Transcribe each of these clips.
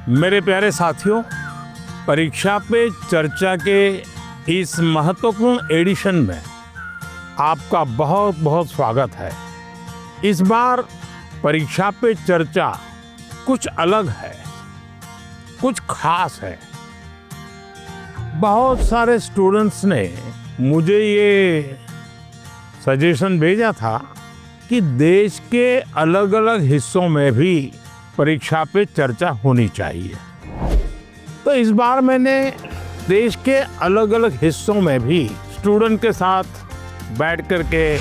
मेरे प्यारे साथियों, परीक्षा पे चर्चा के इस महत्वपूर्ण एडिशन में आपका बहुत बहुत स्वागत है। इस बार परीक्षा पे चर्चा कुछ अलग है, कुछ खास है। बहुत सारे स्टूडेंट्स ने मुझे ये सजेशन भेजा था कि देश के अलग अलग हिस्सों में भी परीक्षा पे चर्चा होनी चाहिए। तो इस बार मैंने देश के अलग अलग हिस्सों में भी स्टूडेंट के साथ बैठ करके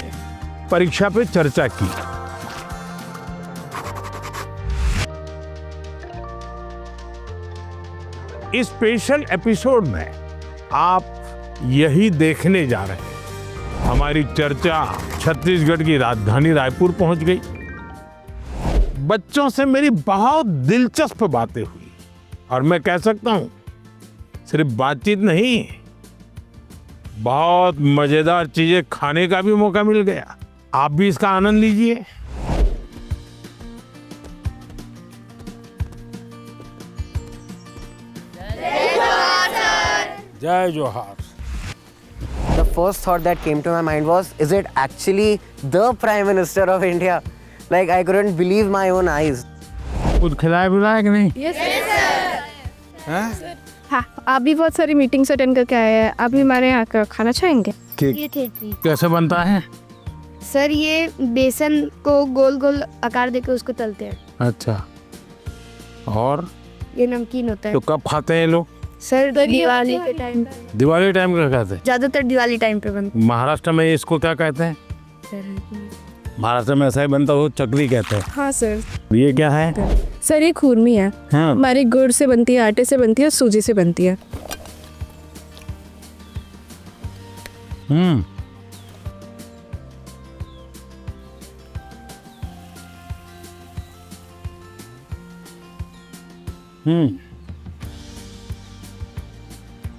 परीक्षा पे चर्चा की। इस स्पेशल एपिसोड में आप यही देखने जा रहे हैं। हमारी चर्चा छत्तीसगढ़ की राजधानी रायपुर पहुंच गई। बच्चों से मेरी बहुत दिलचस्प बातें हुई और मैं कह सकता हूं सिर्फ बातचीत नहीं, बहुत मजेदार चीजें खाने का भी मौका मिल गया। आप भी इसका आनंद लीजिए। जय जोहार। The first thought that came to my mind was, is it actually the Prime Minister of India? Like, I couldn't believe my own eyes. कुछ खिलाया पिलाया कि नहीं? Yes sir. हैं? हाँ, आप भी बहुत सारी मीटिंग्स अटेंड करके आए हैं। आप भी हमारे यहाँ का खाना चाहेंगे? ये थे कैसे बनता है? सर, ये बेसन को गोल गोल आकार देकर उसको तलते हैं। अच्छा, और ये नमकीन होता है। तो कब खाते हैं लोग? सर, दिवाली के टाइम पे। दिवाली टाइम का खाते हैं। ज्यादातर दिवाली टाइम पे बनता महाराष्ट्र में इसको क्या कहते हैं? है। महाराष्ट्र में ऐसा ही बनता हो, चकली कहते हैं। हाँ सर। ये क्या है? सर ये खुरमी है। हाँ। हमारी गुड़ से बनती है, आटे से बनती है, सूजी से बनती है। हम्म।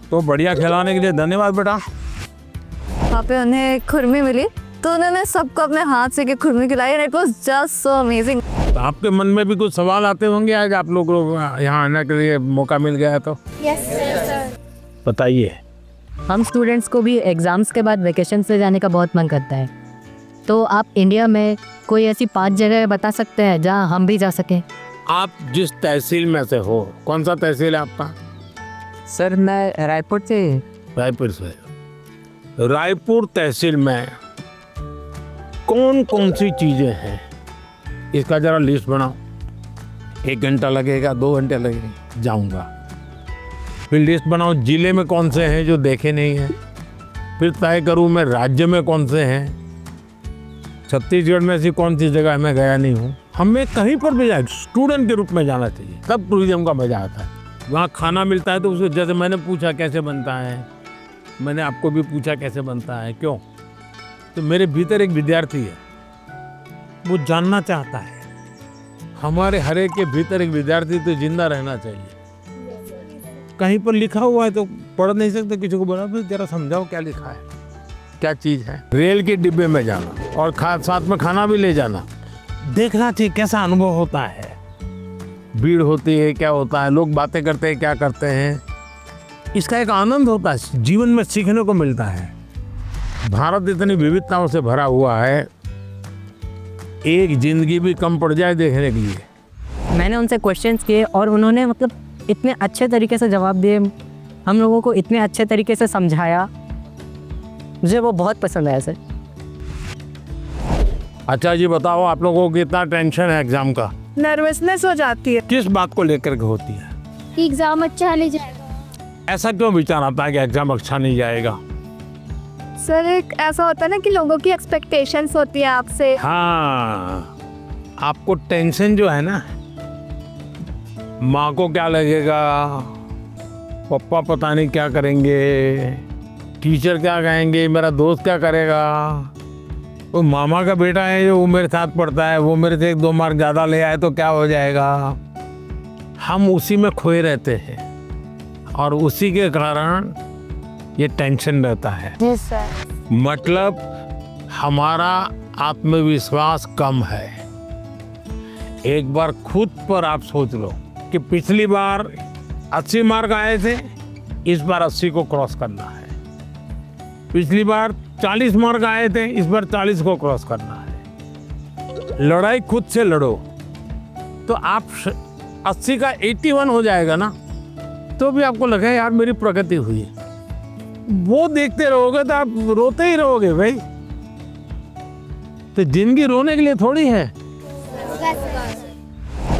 तो बढ़िया खिलाने के लिए धन्यवाद बेटा। वहाँ पे उन्हें खुरमी मिली तो उन्होंने सबको अपने हाथ से के खुरमी खिलाई and it was just so amazing. तो आपके मन में भी कुछ सवाल आते होंगे आज आप लोग यहाँ आने के लिए मौका मिल गया है तो? Yes sir. बताइए। हम स्टूडेंट्स को भी एग्जाम्स के बाद वेकेशन से जाने का बहुत मन करता है, तो आप इंडिया में कोई ऐसी 5 जगह बता सकते हैं जहाँ हम भी जा सकें? आप जिस तहसील में से हो, कौन सा तहसील है आपका? सर, मैं रायपुर से। रायपुर से। रायपुर तहसील में कौन कौन सी चीजें हैं, इसका जरा लिस्ट बनाओ। 1 घंटा लगेगा, 2 घंटे लगेगा, जाऊंगा। फिर लिस्ट बनाओ जिले में कौन से हैं जो देखे नहीं हैं। फिर तय करूँ मैं राज्य में कौन से हैं। छत्तीसगढ़ में ऐसी कौन सी जगह मैं गया नहीं हूँ। हमें कहीं पर भी जाए स्टूडेंट के रूप में जाना चाहिए, तब टूरिज्म का मजा आता है। वहाँ खाना मिलता है तो उसे, जैसे मैंने पूछा कैसे बनता है, मैंने आपको भी पूछा कैसे बनता है, क्यों? तो मेरे भीतर एक विद्यार्थी है, वो जानना चाहता है। हमारे हर एक के भीतर एक विद्यार्थी तो जिंदा रहना चाहिए। कहीं पर लिखा हुआ है तो पढ़ नहीं सकते, किसी को बोला जरा समझाओ क्या लिखा है, क्या चीज़ है। रेल के डिब्बे में जाना और साथ में खाना भी ले जाना, देखना चाहिए कैसा अनुभव होता है। भीड़ होती है, क्या होता है, लोग बातें करते हैं, क्या करते हैं, इसका एक आनंद होता है, जीवन में सीखने को मिलता है। भारत इतनी विविधताओं से भरा हुआ है, एक जिंदगी भी कम पड़ जाए देखने के लिए। मैंने उनसे क्वेश्चंस किए और उन्होंने मतलब इतने अच्छे तरीके से जवाब दिए, हम लोगों को इतने अच्छे तरीके से समझाया, मुझे वो बहुत पसंद आया सर। अच्छा जी, बताओ आप लोगों को कितना टेंशन है एग्जाम का? नर्वसनेस हो जाती है। किस बात को लेकर के होती है? एग्जाम अच्छा नहीं जाएगा। ऐसा क्यों विचार आता है कि एग्जाम अच्छा नहीं जाएगा? सर एक ऐसा होता है ना कि लोगों की एक्सपेक्टेशंस होती है आपसे। हाँ, आपको टेंशन जो है ना, माँ को क्या लगेगा, पापा पता नहीं क्या करेंगे, टीचर क्या कहेंगे, मेरा दोस्त क्या करेगा, वो मामा का बेटा है जो वो मेरे साथ पढ़ता है, वो मेरे से 1-2 मार्क ज़्यादा ले आए तो क्या हो जाएगा। हम उसी में खोए रहते हैं और उसी के कारण ये टेंशन रहता है। जी सर। मतलब हमारा आत्मविश्वास कम है। एक बार खुद पर आप सोच लो कि पिछली बार 80 मार्क आए थे, इस बार 80 को क्रॉस करना है। पिछली बार 40 मार्क आए थे, इस बार 40 को क्रॉस करना है। लड़ाई खुद से लड़ो तो आप 80 का 81 हो जाएगा ना, तो भी आपको लगेगा यार मेरी प्रगति हुई है। वो देखते रहोगे तो आप रोते ही रहोगे भाई। तो जिंदगी रोने के लिए थोड़ी है।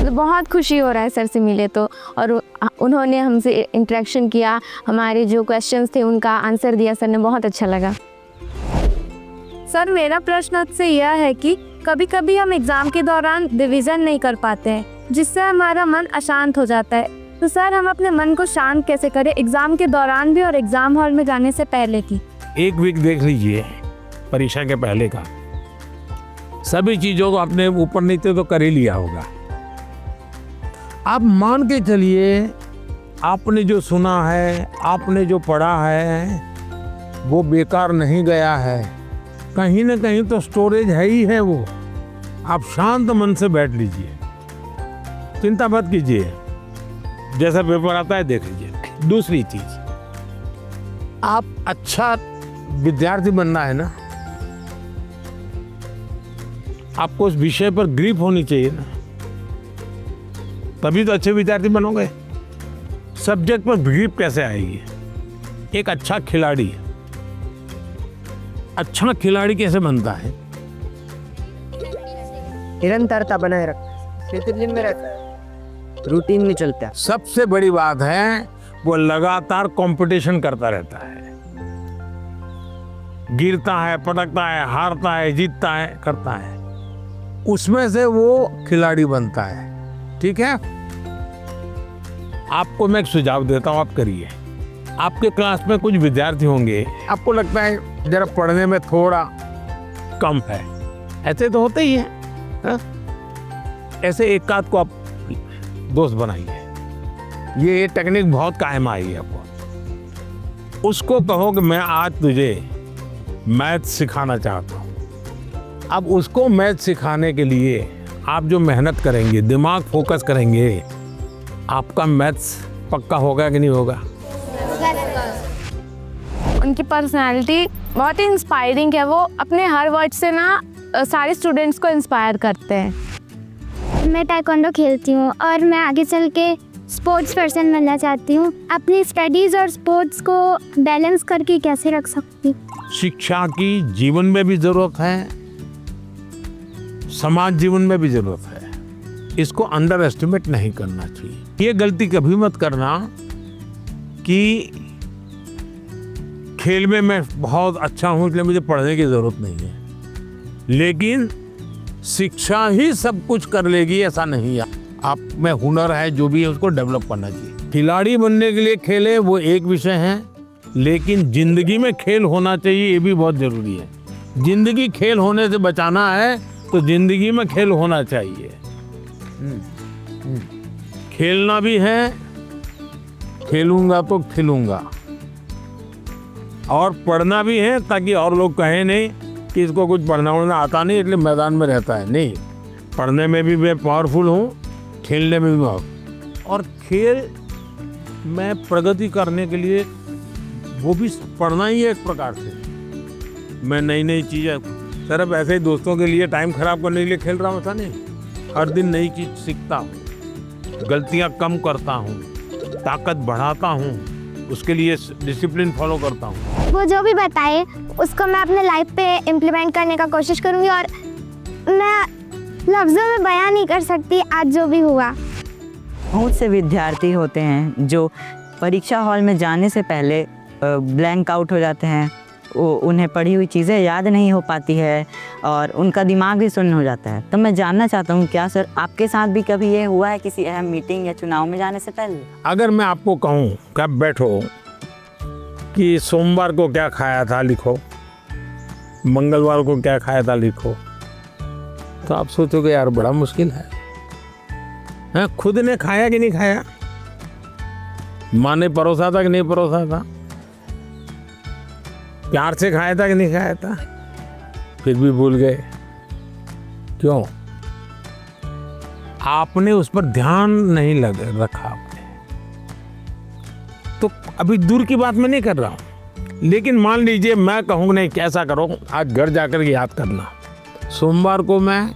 बहुत खुशी हो रहा है सर से मिले तो, और उन्होंने हमसे इंटरेक्शन किया, हमारे जो क्वेश्चंस थे उनका आंसर दिया सर ने, बहुत अच्छा लगा। सर मेरा प्रश्न आपसे यह है कि कभी कभी हम एग्ज़ाम के दौरान रिवीजन नहीं कर पाते हैं, जिससे हमारा मन अशांत हो जाता है। तो सर हम अपने मन को शांत कैसे करें एग्ज़ाम के दौरान भी और एग्ज़ाम हॉल में जाने से पहले की? 1 वीक देख लीजिए परीक्षा के पहले का, सभी चीज़ों को अपने ऊपर नीचे तो कर ही लिया होगा। आप मान के चलिए आपने जो सुना है, आपने जो पढ़ा है, वो बेकार नहीं गया है, कहीं ना कहीं तो स्टोरेज है ही है वो। आप शांत मन से बैठ लीजिए, चिंता मत कीजिए, जैसा पेपर आता है देख लीजिए। दूसरी चीज, आप अच्छा विद्यार्थी बनना है ना, आपको उस विषय पर ग्रिप होनी चाहिए ना, तभी तो अच्छे विद्यार्थी बनोगे। सब्जेक्ट पर ग्रिप कैसे आएगी? एक अच्छा खिलाड़ी कैसे बनता है? निरंतरता बनाए रखना, डिसिप्लिन में रहता है, रूटीन में चलता है। सबसे बड़ी बात है वो लगातार कंपटीशन करता रहता है, गिरता है, पटकता है, हारता है, जीतता है, करता है, उसमें से वो खिलाड़ी बनता है। ठीक है, आपको मैं एक सुझाव देता हूं, आप करिए। आपके क्लास में कुछ विद्यार्थी होंगे, आपको लगता है जरा पढ़ने में थोड़ा कम है, ऐसे तो होते ही है, हा? ऐसे एक आध को आप दोस्त बनाइए। ये टेक्निक बहुत कायम आई है आपको। उसको कहो कि मैं आज तुझे मैथ सिखाना चाहता हूँ। अब उसको मैथ सिखाने के लिए आप जो मेहनत करेंगे, दिमाग फोकस करेंगे, आपका मैथ्स पक्का होगा कि नहीं होगा? उनकी पर्सनालिटी बहुत ही इंस्पायरिंग है, वो अपने हर वर्ड से ना सारे स्टूडेंट्स को इंस्पायर करते हैं। मैं ताइक्वांडो खेलती हूँ और मैं आगे चल के स्पोर्ट्स पर्सन बनना चाहती हूँ। अपनी स्टडीज़ और स्पोर्ट्स को बैलेंस करके कैसे रख सकती हूँ? शिक्षा की जीवन में भी जरूरत है, समाज जीवन में भी जरूरत है। इसको अंडर एस्टिमेट नहीं करना चाहिए। ये गलती कभी मत करना कि खेल में मैं बहुत अच्छा हूँ इसलिए मुझे पढ़ने की जरूरत नहीं है, लेकिन शिक्षा ही सब कुछ कर लेगी ऐसा नहीं है। आप में हुनर है, जो भी है उसको डेवलप करना चाहिए। खिलाड़ी बनने के लिए खेले वो एक विषय है, लेकिन जिंदगी में खेल होना चाहिए, ये भी बहुत जरूरी है। जिंदगी खेल होने से बचाना है तो जिंदगी में खेल होना चाहिए। खेलना भी है, खेलूंगा तो खिलूंगा, और पढ़ना भी है ताकि और लोग कहें नहीं कि इसको कुछ पढ़ना उड़ना आता नहीं इसलिए मैदान में रहता है। नहीं, पढ़ने में भी मैं पावरफुल हूँ, खेलने में भी पावरफुल। और खेल में प्रगति करने के लिए वो भी पढ़ना ही है एक प्रकार से। मैं नई नई चीज़ें सिर्फ ऐसे ही दोस्तों के लिए टाइम खराब करने के लिए खेल रहा हूँ ऐसा नहीं, हर दिन नई चीज़ सीखता हूँ, गलतियाँ कम करता हूँ, ताकत बढ़ाता हूँ, उसके लिए डिसिप्लिन फॉलो करता हूँ। वो जो भी बताए उसको मैं अपने लाइफ पे इम्प्लीमेंट करने का कोशिश करूँगी, और मैं लफ्ज़ों में बयान नहीं कर सकती आज जो भी हुआ। बहुत से विद्यार्थी होते हैं जो परीक्षा हॉल में जाने से पहले ब्लैंक आउट हो जाते हैं, उन्हें पढ़ी हुई चीज़ें याद नहीं हो पाती है और उनका दिमाग भी सुन्न हो जाता है। तो मैं जानना चाहता हूँ, क्या सर आपके साथ भी कभी ये हुआ है किसी अहम मीटिंग या चुनाव में जाने से पहले? अगर मैं आपको कहूँ कि आप बैठो कि सोमवार को क्या खाया था लिखो, मंगलवार को क्या खाया था लिखो, तो आप सोचोगे यार बड़ा मुश्किल है। खुद ने खाया कि नहीं खाया, माँ ने परोसा था कि नहीं परोसा था, प्यार से खाया था कि नहीं खाया था, फिर भी भूल गए। क्यों? आपने उस पर ध्यान नहीं रखा आपने। तो अभी दूर की बात मैं नहीं कर रहा हूँ, लेकिन मान लीजिए मैं कहूँ नहीं कैसा करो, आज घर जाकर के याद करना। सोमवार को मैं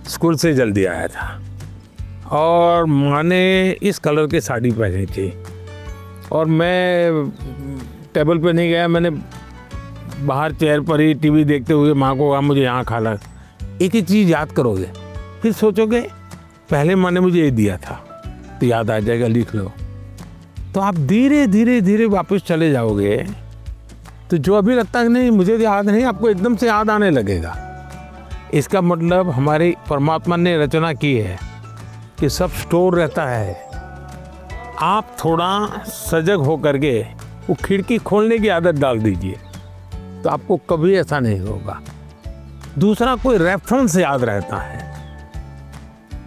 स्कूल से जल्दी आया था और माँ ने इस कलर की साड़ी पहनी थी और मैं टेबल पे नहीं गया, मैंने बाहर चेयर पर ही टीवी देखते हुए माँ को कहा मुझे यहाँ खाना। एक ही चीज़ याद करोगे, फिर सोचोगे पहले माँ ने मुझे ये दिया था, तो याद आ जाएगा, लिख लो। तो आप धीरे धीरे धीरे वापस चले जाओगे, तो जो अभी लगता है नहीं मुझे याद नहीं, आपको एकदम से याद आने लगेगा। इसका मतलब हमारी परमात्मा ने रचना की है कि सब स्टोर रहता है। आप थोड़ा सजग हो करके वो खिड़की खोलने की आदत डाल दीजिए, तो आपको कभी ऐसा नहीं होगा। दूसरा, कोई रेफरेंस याद रहता है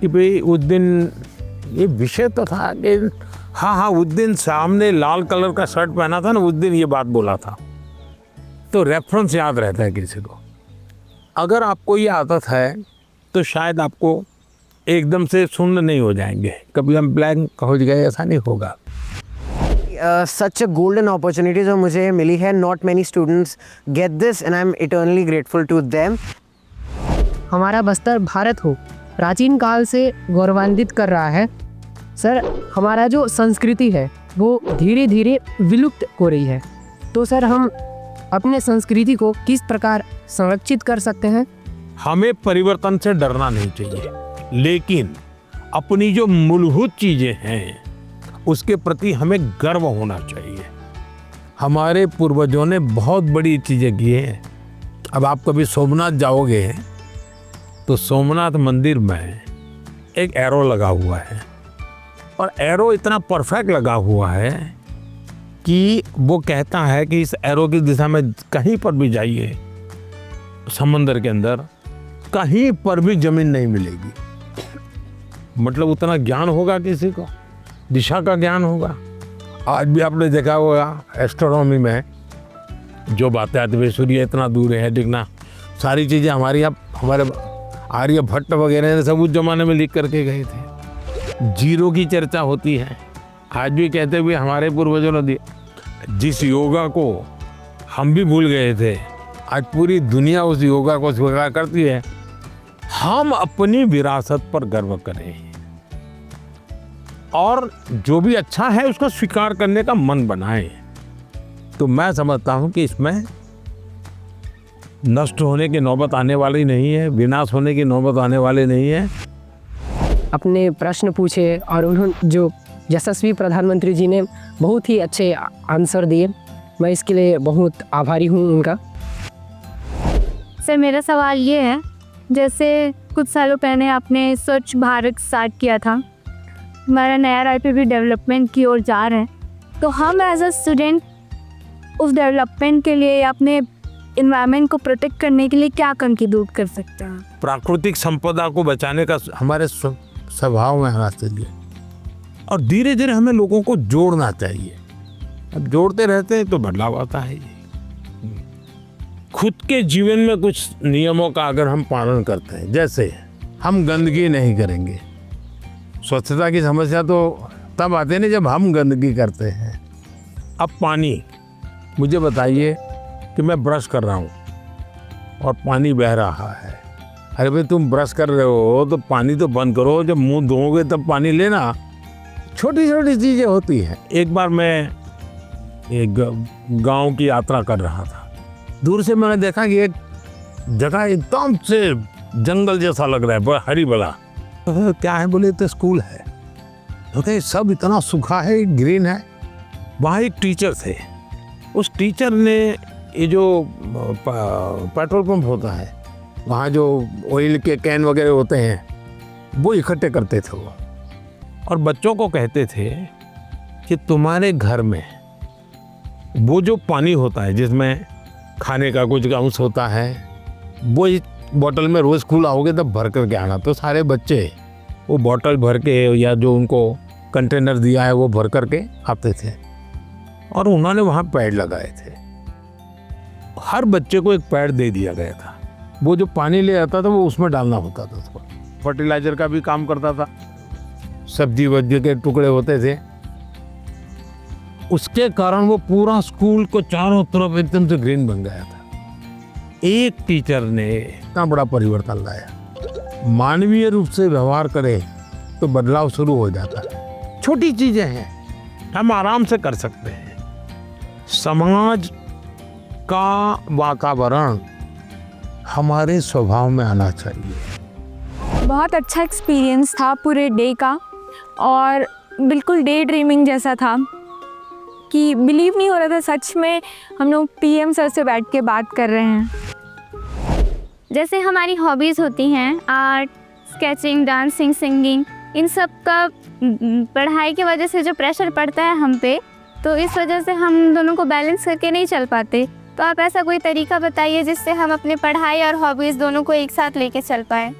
कि भाई उस दिन ये विषय तो था कि हाँ उस दिन सामने लाल कलर का शर्ट पहना था ना, उस दिन ये बात बोला था, तो रेफरेंस याद रहता है किसी को। अगर आपको ये आदत है तो शायद आपको एकदम से शून्य नहीं हो जाएंगे, कभी हम ब्लैंक हो गए ऐसा नहीं होगा। Such a golden opportunity जो मुझे मिली है, not many students get this and I'm eternally grateful to them. हमारा बस्तर भारत हो प्राचीन काल से गौरवान्वित कर रहा है। सर, हमारा जो संस्कृति है वो धीरे धीरे विलुप्त हो रही है, तो सर हम अपने संस्कृति को किस प्रकार संरक्षित कर सकते हैं? हमें परिवर्तन से डरना नहीं चाहिए, लेकिन अपनी जो मूलभूत चीज़ें हैं उसके प्रति हमें गर्व होना चाहिए। हमारे पूर्वजों ने बहुत बड़ी चीज़ें की हैं। अब आप कभी सोमनाथ जाओगे तो सोमनाथ मंदिर में एक एरो लगा हुआ है, और एरो इतना परफेक्ट लगा हुआ है कि वो कहता है कि इस एरो की दिशा में कहीं पर भी जाइए समंदर के अंदर, कहीं पर भी जमीन नहीं मिलेगी। मतलब उतना ज्ञान होगा किसी को, दिशा का ज्ञान होगा। आज भी आपने देखा होगा एस्ट्रोनॉमी में जो बातें आती है, सूर्य इतना दूर है दिखना, सारी चीज़ें हमारी हमारे आर्यभट्ट वगैरह ने सब उस जमाने में लिख करके गए थे। जीरो की चर्चा होती है, आज भी कहते हुए हमारे पूर्वजों ने दिया। जिस योगा को हम भी भूल गए थे, आज पूरी दुनिया उस योगा को स्वीकार करती है। हम अपनी विरासत पर गर्व करें और जो भी अच्छा है उसको स्वीकार करने का मन बनाएं। तो मैं समझता हूं कि इसमें नष्ट होने की नौबत आने वाली नहीं है, विनाश होने की नौबत आने वाली नहीं है। अपने प्रश्न पूछे और उन्होंने जो यशस्वी प्रधानमंत्री जी ने बहुत ही अच्छे आंसर दिए, मैं इसके लिए बहुत आभारी हूँ उनका। सर, मेरा सवाल ये है, जैसे कुछ सालों पहले आपने स्वच्छ भारत स्टार्ट किया था, हमारा नया रायपुर भी डेवलपमेंट की ओर जा रहे हैं, तो हम एज अ स्टूडेंट उस डेवलपमेंट के लिए या अपने इन्वायरमेंट को प्रोटेक्ट करने के लिए क्या कंट्रीब्यूट कर सकते हैं? प्राकृतिक संपदा को बचाने का हमारे स्वभाव में होना चाहिए और धीरे धीरे हमें लोगों को जोड़ना चाहिए। अब जोड़ते रहते हैं तो बदलाव आता है। खुद के जीवन में कुछ नियमों का अगर हम पालन करते हैं, जैसे हम गंदगी नहीं करेंगे। स्वच्छता की समस्या तो तब आती है ना जब हम गंदगी करते हैं। अब पानी, मुझे बताइए कि मैं ब्रश कर रहा हूँ और पानी बह रहा है। अरे भाई, तुम ब्रश कर रहे हो तो पानी तो बंद करो, जब मुंह धोओगे तब पानी लेना। छोटी छोटी चीज़ें होती हैं। एक बार मैं एक गांव की यात्रा कर रहा था, दूर से मैंने देखा कि एक जगह एकदम से जंगल जैसा लग रहा है, बड़ा हरी भरा। तो क्या है बोले, तो स्कूल है। तो सब इतना सूखा है, ग्रीन है। वहाँ एक टीचर थे, उस टीचर ने ये जो पेट्रोल पंप होता है, वहाँ जो ऑयल के कैन वगैरह होते हैं वो इकट्ठे करते थे वो, और बच्चों को कहते थे कि तुम्हारे घर में वो जो पानी होता है जिसमें खाने का कुछ अंश होता है, वो इस बोतल में रोज़ स्कूल आओगे तब भर करके आना। तो सारे बच्चे वो बोतल भर के या जो उनको कंटेनर दिया है वो भर करके आते थे, और उन्होंने वहाँ पेड़ लगाए थे। हर बच्चे को एक पेड़ दे दिया गया था। वो जो पानी ले आता था वो उसमें डालना होता था उसको, फर्टिलाइजर का भी काम करता था, सब्जी वब्जी के टुकड़े होते थे। उसके कारण वो पूरा स्कूल को चारों तरफ एकदम से ग्रीन बन गया था। एक टीचर ने इतना बड़ा परिवर्तन लाया। मानवीय रूप से व्यवहार करे तो बदलाव शुरू हो जाता है। छोटी चीजें हैं, हम आराम से कर सकते हैं। समाज का वातावरण हमारे स्वभाव में आना चाहिए। बहुत अच्छा एक्सपीरियंस था पूरे डे का, और बिल्कुल डे ड्रीमिंग जैसा था कि बिलीव नहीं हो रहा था सच में हम लोग पीएम सर से बैठ के बात कर रहे हैं। जैसे हमारी हॉबीज़ होती हैं आर्ट, स्केचिंग, डांसिंग, सिंगिंग, इन सब का पढ़ाई की वजह से जो प्रेशर पड़ता है हम पे, तो इस वजह से हम दोनों को बैलेंस करके नहीं चल पाते। तो आप ऐसा कोई तरीका बताइए जिससे हम अपने पढ़ाई और हॉबीज़ दोनों को एक साथ लेके चल पाए।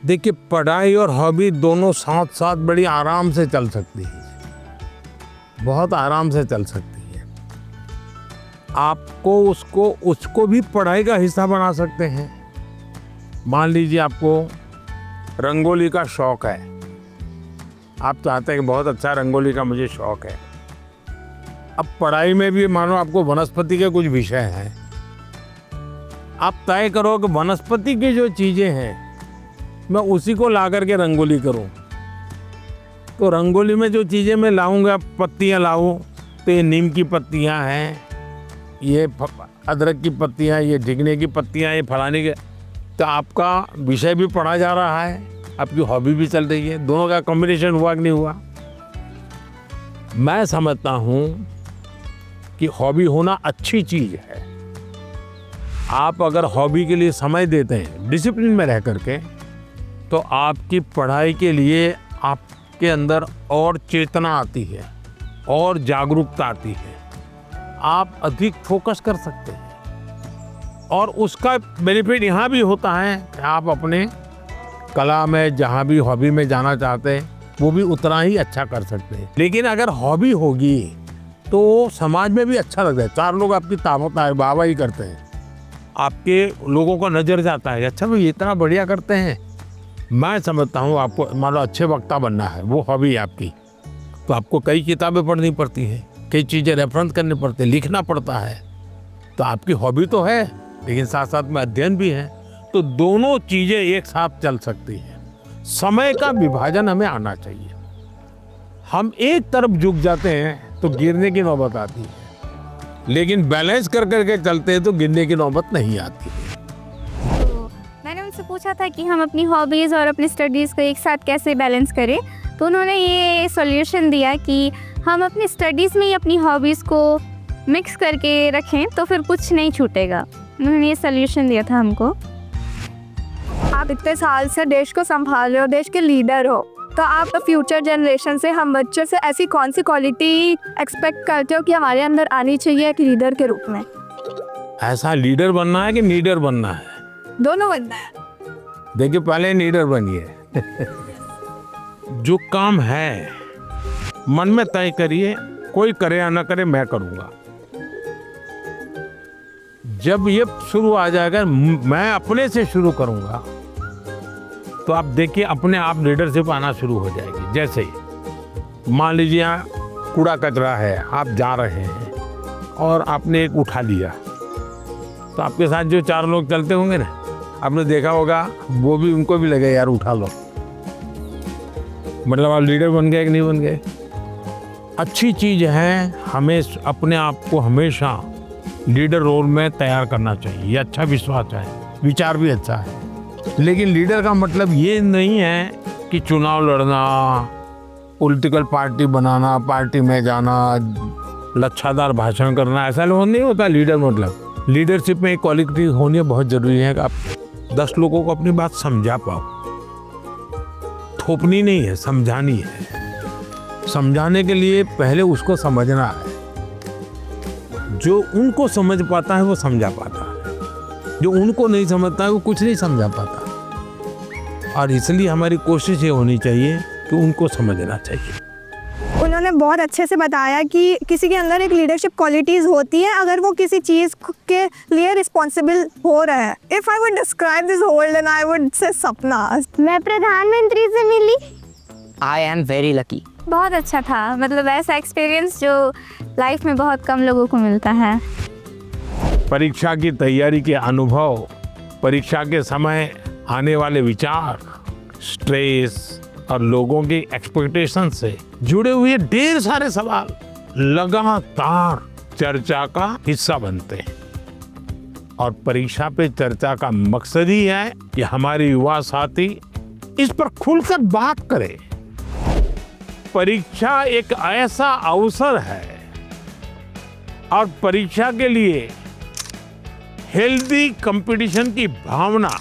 देखिए, पढ़ाई और हॉबी दोनों साथ साथ बड़ी आराम से चल सकती है, बहुत आराम से चल सकती है। आपको उसको भी पढ़ाई का हिस्सा बना सकते हैं। मान लीजिए आपको रंगोली का शौक है, आप चाहते हैं कि बहुत अच्छा रंगोली का मुझे शौक है। अब पढ़ाई में भी मानो आपको वनस्पति के कुछ विषय हैं, आप तय करो कि वनस्पति की जो चीज़ें हैं मैं उसी को ला करके रंगोली करूं। तो रंगोली में जो चीज़ें मैं लाऊंगा, पत्तियां लाऊं, तो ये नीम की पत्तियां हैं, ये अदरक की पत्तियां, ये झिंगने की पत्तियां, ये फलाने के। तो आपका विषय भी पढ़ा जा रहा है, आपकी हॉबी भी चल रही है, दोनों का कॉम्बिनेशन हुआ कि नहीं हुआ। मैं समझता हूँ कि हॉबी होना अच्छी चीज़ है। आप अगर हॉबी के लिए समय देते हैं डिसिप्लिन में रह करके, तो आपकी पढ़ाई के लिए आपके अंदर और चेतना आती है और जागरूकता आती है, आप अधिक फोकस कर सकते हैं। और उसका बेनिफिट यहाँ भी होता है कि आप अपने कला में, जहाँ भी हॉबी में जाना चाहते हैं, वो भी उतना ही अच्छा कर सकते हैं। लेकिन अगर हॉबी होगी तो समाज में भी अच्छा लगता है, चार लोग आपकी वाहवाही करते हैं, आपके लोगों को नजर जाता है, अच्छा भाई इतना बढ़िया करते हैं। मैं समझता हूँ आपको मान लो अच्छे वक्ता बनना है, वो हॉबी है आपकी, तो आपको कई किताबें पढ़नी पड़ती हैं, कई चीज़ें रेफरेंस करनी पड़ती है, लिखना पड़ता है। तो आपकी हॉबी तो है, लेकिन साथ साथ में अध्ययन भी है, तो दोनों चीज़ें एक साथ चल सकती हैं। समय का विभाजन हमें आना चाहिए। हम एक तरफ झुक जाते हैं तो गिरने की नौबत आती है, लेकिन बैलेंस कर करके चलते हैं तो गिरने की नौबत नहीं आती। तो मैंने उनसे पूछा था कि हम अपनी हॉबीज़ और अपनी स्टडीज़ को एक साथ कैसे बैलेंस करें, तो उन्होंने ये सॉल्यूशन दिया कि हम अपनी स्टडीज़ में ही अपनी हॉबीज़ को मिक्स करके रखें तो फिर कुछ नहीं छूटेगा। उन्होंने ये सॉल्यूशन दिया था हमको। आप इतने साल से देश को संभाल रहे हो, देश के लीडर हो, तो आप फ्यूचर जनरेशन से, हम बच्चों से ऐसी कौन सी क्वालिटी एक्सपेक्ट करते हो कि हमारे अंदर आनी चाहिए एक लीडर के रूप में? ऐसा लीडर बनना है कि लीडर बनना है? दोनों बनना है। देखिए, पहले लीडर बनिए। जो काम है मन में तय करिए, कोई करे या ना करे मैं करूँगा। जब ये शुरू आ जाएगा मैं अपने से शुरू करूँगा, तो आप देखिए अपने आप लीडरशिप आना शुरू हो जाएगी। जैसे मान लीजिए यहाँ कूड़ा कचरा है, आप जा रहे हैं और आपने एक उठा लिया, तो आपके साथ जो चार लोग चलते होंगे ना, आपने देखा होगा वो भी, उनको भी लगे यार उठा लो। मतलब आप लीडर बन गए कि नहीं बन गए। अच्छी चीज़ है, हमें अपने आप को हमेशा लीडर रोल में तैयार करना चाहिए, ये अच्छा विश्वास है, विचार भी अच्छा है। लेकिन लीडर का मतलब ये नहीं है कि चुनाव लड़ना, पॉलिटिकल पार्टी बनाना, पार्टी में जाना, लच्छादार भाषण करना, ऐसा नहीं होता लीडर। मतलब लीडरशिप में एक क्वालिटी होनी बहुत ज़रूरी है कि आप 10 लोगों को अपनी बात समझा पाओ। थोपनी नहीं है, समझानी है। समझाने के लिए पहले उसको समझना है। जो उनको समझ पाता है वो समझा पाता है, जो उनको नहीं समझता है वो कुछ नहीं समझा पाता। और इसलिए हमारी कोशिश ये होनी चाहिए कि उनको समझना चाहिए। उन्होंने बहुत अच्छे से बताया कि किसी के अंदर एक लीडरशिप क्वालिटीज़ होती है अगर वो किसी चीज़ के लिए रिस्पॉन्सिबल हो रहा है. If I would describe this world then I would say सपना. मैं प्रधानमंत्री से मिली. I am very lucky. बहुत अच्छा था, मतलब ऐसा एक्सपीरियंस जो लाइफ में बहुत कम लोगों को मिलता है. परीक्षा की तैयारी के अनुभव, परीक्षा के समय आने वाले विचार, स्ट्रेस और लोगों की एक्सपेक्टेशन से जुड़े हुए ढेर सारे सवाल लगातार चर्चा का हिस्सा बनते हैं. और परीक्षा पे चर्चा का मकसद ही है कि हमारे युवा साथी इस पर खुलकर बात करें. परीक्षा एक ऐसा अवसर है और परीक्षा के लिए हेल्दी कंपटीशन की भावना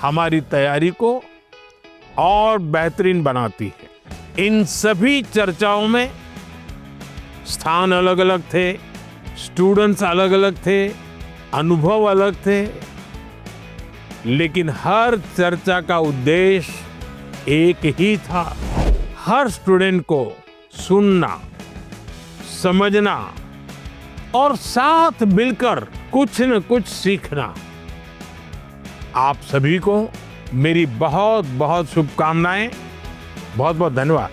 हमारी तैयारी को और बेहतरीन बनाती है. इन सभी चर्चाओं में स्थान अलग अलग थे, स्टूडेंट्स अलग अलग थे, अनुभव अलग थे, लेकिन हर चर्चा का उद्देश्य एक ही था. हर स्टूडेंट को सुनना, समझना और साथ मिलकर कुछ न कुछ सीखना. आप सभी को मेरी बहुत बहुत शुभकामनाएं. बहुत बहुत धन्यवाद.